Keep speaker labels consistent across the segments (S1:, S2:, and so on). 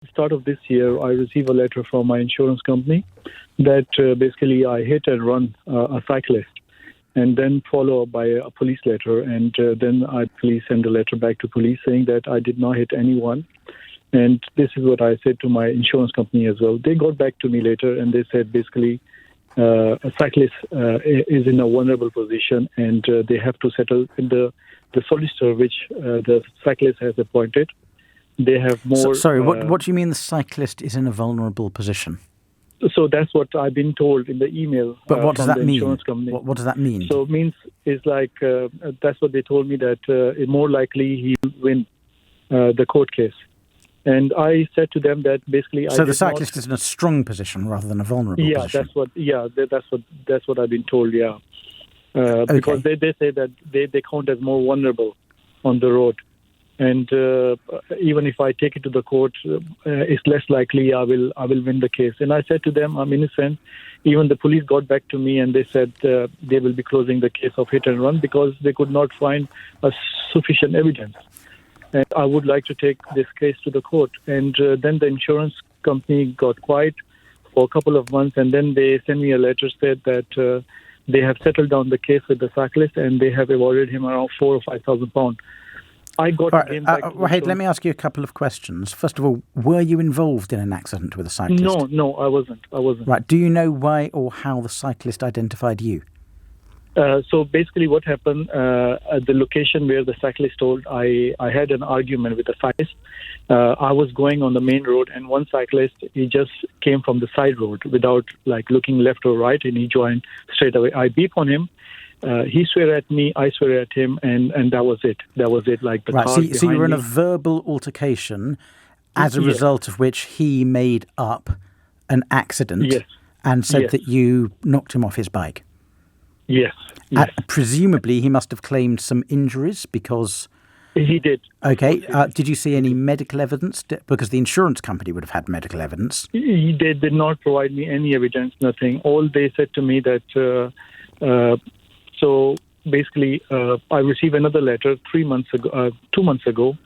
S1: start of this year, I received a letter from my insurance company that basically I hit and run a cyclist, and then follow up by a police letter. And then I please send a letter back to police saying that I did not hit anyone. And this is what I said to my insurance company as well. They got back to me later and they said basically a cyclist is in a vulnerable position and they have to settle in the solicitor which the cyclist has appointed. They have more...
S2: What do you mean the cyclist is in a vulnerable position?
S1: So that's what I've been told in the email.
S2: But what does that mean?
S1: What
S2: does that mean?
S1: So it means it's like that's what they told me, that more likely he will win the court case. And I said to them that basically
S2: So the cyclist is in a strong position rather than a vulnerable position.
S1: That's what I've been told. Yeah, because they say that they count as more vulnerable on the road. And even if I take it to the court, it's less likely I will win the case. And I said to them, I'm innocent. Even the police got back to me and they said they will be closing the case of hit and run because they could not find sufficient evidence. And I would like to take this case to the court. And then the insurance company got quiet for a couple of months, and then they sent me a letter said that they have settled down the case with the cyclist and they have awarded him around £4,000 or £5,000. I got
S2: Wahid, let me ask you a couple of questions. First of all, were you involved in an accident with a cyclist?
S1: No, I wasn't.
S2: Right. Do you know why or how the cyclist identified you?
S1: So basically what happened, at the location where the cyclist told, I had an argument with the cyclist. I was going on the main road and one cyclist, he just came from the side road without looking left or right, and he joined straight away. I beep on him. He swear at me, I swear at him, and that was it. That was it. Like the car behind me.
S2: So you were in a verbal altercation, as a result of which he made up an accident and said that you knocked him off his bike.
S1: Yes.
S2: Presumably, he must have claimed some injuries because...
S1: He did.
S2: Okay. Did you see any medical evidence? Because the insurance company would have had medical evidence.
S1: They did not provide me any evidence, nothing. All they said to me that... So basically, I received another letter 2 months ago,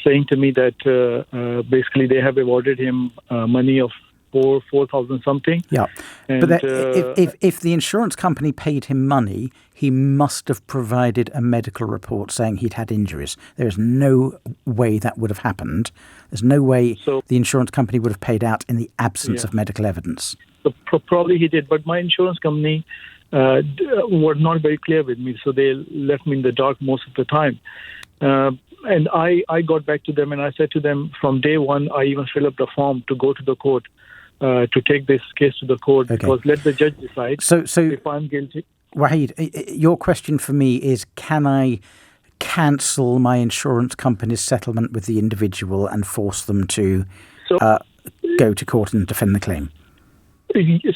S1: saying to me that basically they have awarded him money of 4,000 something.
S2: Yeah, and, but if the insurance company paid him money, he must have provided a medical report saying he'd had injuries. There is no way that would have happened. There's no way the insurance company would have paid out in the absence of medical evidence.
S1: So probably he did, but my insurance company were not very clear with me, so they left me in the dark most of the time. And I got back to them and I said to them from day one, I even filled up the form to go to the court, to take this case to the court, because let the judge decide if I'm guilty.
S2: Wahid, your question for me is, can I cancel my insurance company's settlement with the individual and force them to go to court and defend the claim?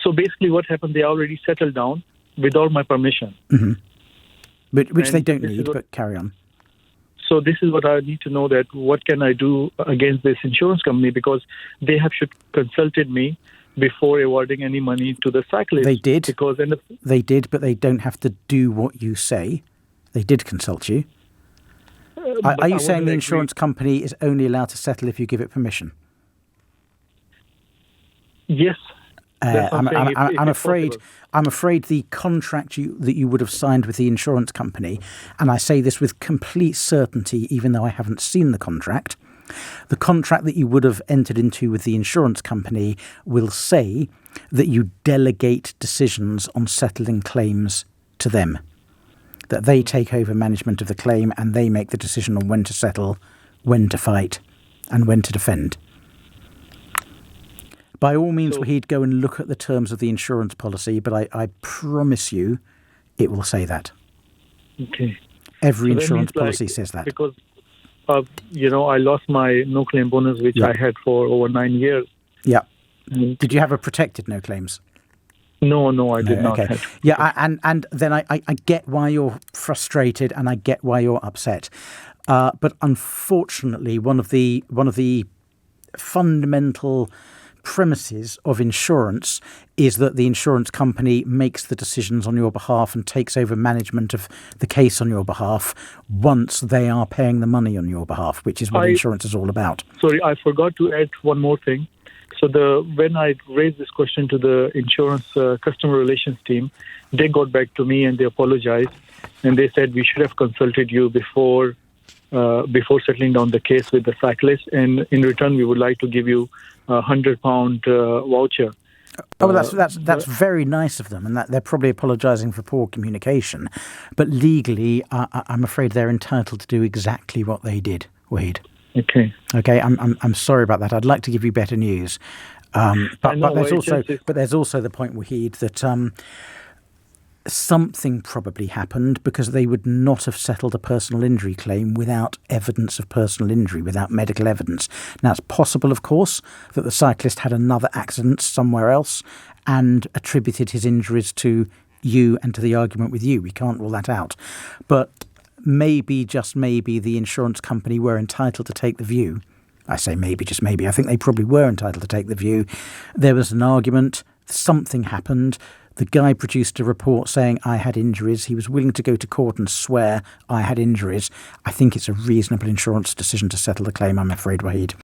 S1: So basically what happened, they already settled down without my permission.
S2: Mm-hmm. Which they don't need, but carry on.
S1: So this is what I need to know, that what can I do against this insurance company, because they should consulted me before awarding any money to the cyclist.
S2: They did.
S1: They
S2: did, but they don't have to do what you say. They did consult you. Are you saying the insurance company is only allowed to settle if you give it permission?
S1: Yes.
S2: I'm afraid the contract that you would have signed with the insurance company, and I say this with complete certainty, even though I haven't seen the contract that you would have entered into with the insurance company will say that you delegate decisions on settling claims to them, that they take over management of the claim and they make the decision on when to settle, when to fight, and when to defend. By all means, Wahid, go and look at the terms of the insurance policy, but I promise you it will say that.
S1: Okay.
S2: Every insurance policy says that.
S1: Because, I lost my no-claim bonus, which I had for over 9 years.
S2: Yeah. Did you have a protected no claims?
S1: No, I did not.
S2: Okay. Yeah, and then I get why you're frustrated and I get why you're upset. But unfortunately, one of the fundamental premises of insurance is that the insurance company makes the decisions on your behalf and takes over management of the case on your behalf once they are paying the money on your behalf, which is what insurance is all about.
S1: Sorry, I forgot to add one more thing. So when I raised this question to the insurance customer relations team, they got back to me and they apologized. And they said we should have consulted you before settling down the case with the cyclist. And in return, we would like to give you a £100 voucher.
S2: Oh, that's very nice of them, and that they're probably apologising for poor communication. But legally, I'm afraid they're entitled to do exactly what they did, Wahid.
S1: Okay.
S2: I'm sorry about that. I'd like to give you better news, but there's also the point, Wahid, that something probably happened because they would not have settled a personal injury claim without evidence of personal injury, without medical evidence. Now, it's possible, of course, that the cyclist had another accident somewhere else and attributed his injuries to you and to the argument with you. We can't rule that out. But maybe, just maybe, the insurance company were entitled to take the view. I say maybe, just maybe. I think they probably were entitled to take the view. There was an argument. Something happened. The guy produced a report saying I had injuries. He was willing to go to court and swear I had injuries. I think it's a reasonable insurance decision to settle the claim, I'm afraid, Wahid.